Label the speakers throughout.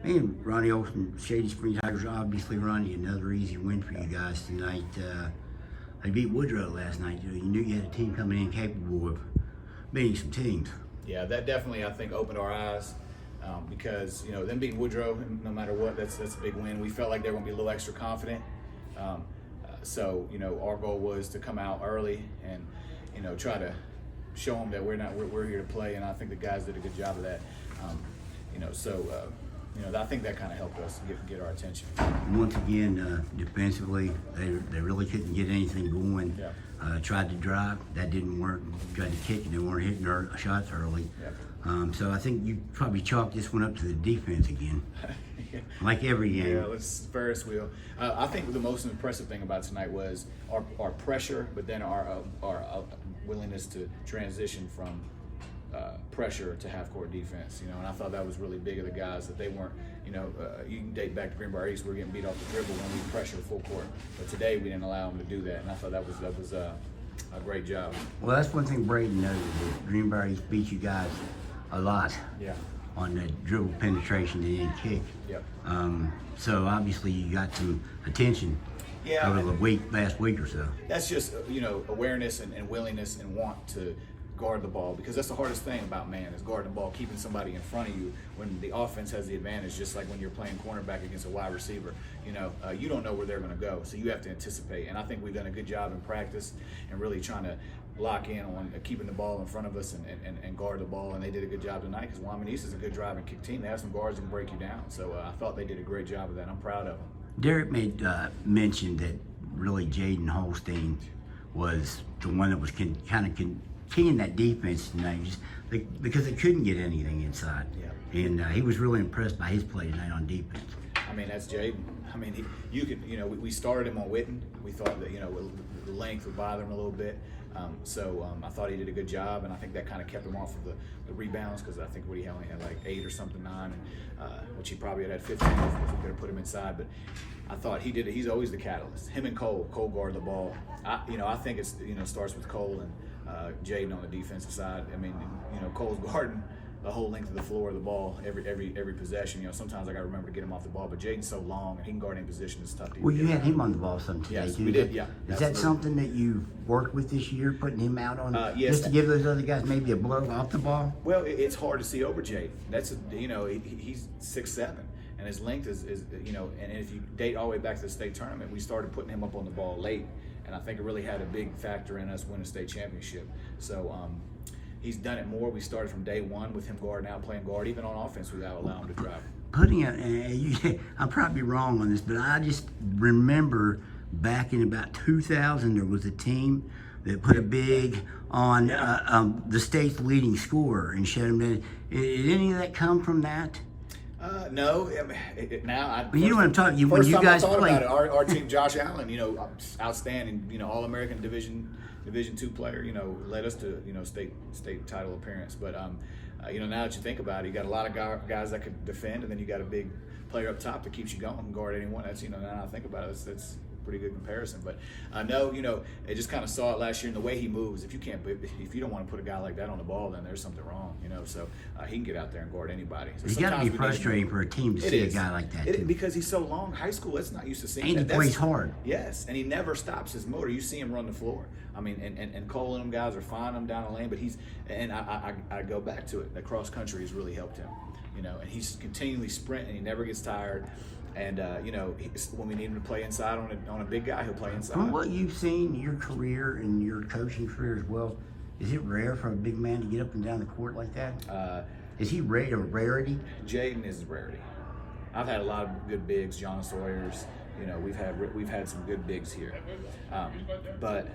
Speaker 1: And Ronnie Olson, Shady Spring Tigers, obviously, Ronnie, another easy win for you guys tonight. They beat Woodrow last night. You knew you had a team coming in capable of beating some teams.
Speaker 2: Yeah, that definitely, I think, opened our eyes because, them beating Woodrow, no matter what, that's a big win. We felt like they were going to be a little extra confident. So, our goal was to come out early and, try to show them that we're here to play, and I think the guys did a good job of that. I think that kind of helped us get our attention.
Speaker 1: Once again, defensively, they really couldn't get anything going.
Speaker 2: Yeah.
Speaker 1: Tried to drive, that didn't work. Tried to kick, and they weren't hitting their shots early.
Speaker 2: Yeah.
Speaker 1: So I think you probably chalked this one up to the defense again,
Speaker 2: Yeah.
Speaker 1: like every game.
Speaker 2: Yeah, let's Ferris wheel. I think the most impressive thing about tonight was our pressure, but then our willingness to transition from pressure to half-court defense, and I thought that was really big of the guys, that they weren't, you can date back to Greenbrier East, we were getting beat off the dribble when we pressured full court, but today we didn't allow them to do that, and I thought that was a great job.
Speaker 1: Well, that's one thing Braden knows, that Greenbrier East beat you guys a lot.
Speaker 2: Yeah.
Speaker 1: On the dribble penetration and then kick.
Speaker 2: Yep.
Speaker 1: So obviously you got some attention over the last week or so.
Speaker 2: That's just, awareness and willingness and want to guard the ball, because that's the hardest thing about man, is guarding the ball, keeping somebody in front of you when the offense has the advantage, just like when you're playing cornerback against a wide receiver. You don't know where they're going to go, so you have to anticipate, and I think we've done a good job in practice and really trying to lock in on keeping the ball in front of us and guard the ball, and they did a good job tonight, because Wyoming East is a good drive and kick team. They have some guards that can break you down, so I thought they did a great job of that. I'm proud of them.
Speaker 1: Derek made mention that really Jaedan Holstein was the one that was kind of keying that defense tonight, because they couldn't get anything inside.
Speaker 2: Yeah.
Speaker 1: And he was really impressed by his play tonight on defense.
Speaker 2: I mean, that's Jaedan. I mean, we started him on Witten. We thought that, the length would bother him a little bit. I thought he did a good job, and I think that kind of kept him off of the rebounds, because I think he only had like 8 or something, 9, which he probably had 15 if we could have put him inside. But I thought he did it. He's always the catalyst. Him and Cole guard the ball. I think it's starts with Cole and Jaedan on the defensive side. I mean, Cole's guarding the whole length of the floor of the ball every possession. Sometimes I got to remember to get him off the ball, but Jaden's so long and he can guard any position. It's tough to.
Speaker 1: Well, you had him on the ball some today.
Speaker 2: Yes,
Speaker 1: too.
Speaker 2: we did. Yeah.
Speaker 1: Is that something that you worked with this year, putting him out on,
Speaker 2: yes,
Speaker 1: just to give those other guys maybe a blow off the ball?
Speaker 2: Well, it's hard to see over Jaden. That's he's 6'7", and his length is and if you date all the way back to the state tournament, we started putting him up on the ball late, and I think it really had a big factor in us winning a state championship. So. He's done it more. We started from day one with him guarding out, playing guard, even on offense without allowing him to drive.
Speaker 1: I'm probably wrong on this, but I just remember back in about 2000, there was a team that put a big on the state's leading scorer and shut him down. Did any of that come from that?
Speaker 2: No.
Speaker 1: But you know what I'm talking about. When you guys played,
Speaker 2: our team, Josh Allen, outstanding, All-American Division II player, led us to state title appearance. But now that you think about it, you got a lot of guys that could defend, and then you got a big player up top that keeps you going and guard anyone. That's now that I think about it, that's a pretty good comparison. But I just kind of saw it last year in the way he moves. If you don't want to put a guy like that on the ball, then there's something wrong. So he can get out there and guard anybody. So
Speaker 1: it's got to be frustrating for a team to see a guy like that.
Speaker 2: Because he's so long. High school, that's not used to seeing.
Speaker 1: And he plays hard.
Speaker 2: Yes, and he never stops his motor. You see him run the floor. I mean, and Cole and them guys are finding him down the lane, but I go back to it. The cross country has really helped him, and he's continually sprinting, and he never gets tired. And when we need him to play inside on a big guy, he'll play inside.
Speaker 1: From what you've seen in your career and your coaching career as well, is it rare for a big man to get up and down the court like that? Is he a rarity?
Speaker 2: Jaden is a rarity. I've had a lot of good bigs, John Sawyers. We've had some good bigs here, but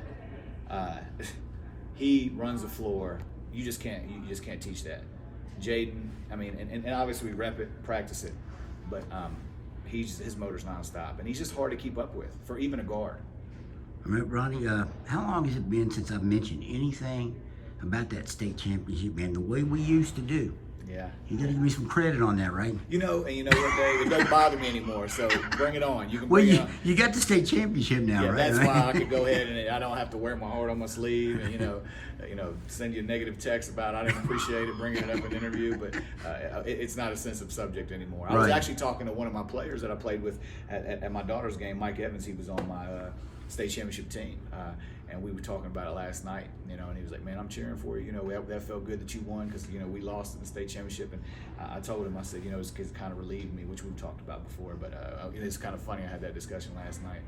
Speaker 2: he runs the floor. You just can't teach that. Jaden, I mean, and obviously we rep it, practice it, but his motor's nonstop, and he's just hard to keep up with for even a guard.
Speaker 1: Ronnie, how long has it been since I've mentioned anything about that state championship and the way we used to do?
Speaker 2: Yeah.
Speaker 1: You got to give me some credit on that, right?
Speaker 2: You know, and you know what, Dave? It doesn't bother me anymore. So bring it on. You can
Speaker 1: Well,
Speaker 2: bring it on.
Speaker 1: you got the state championship now,
Speaker 2: Yeah,
Speaker 1: right?
Speaker 2: that's why I could go ahead and I don't have to wear my heart on my sleeve and send you a negative text about I didn't appreciate it bringing it up in an interview, but it's not a sensitive subject anymore. I was
Speaker 1: Right.
Speaker 2: actually talking to one of my players that I played with at my daughter's game, Mike Evans. He was on my state championship team, and we were talking about it last night. And he was like, "Man, I'm cheering for you. That felt good that you won because we lost in the state championship." And I told him, I said, it's kind of relieved me, which we've talked about before, but it's kind of funny. I had that discussion last night.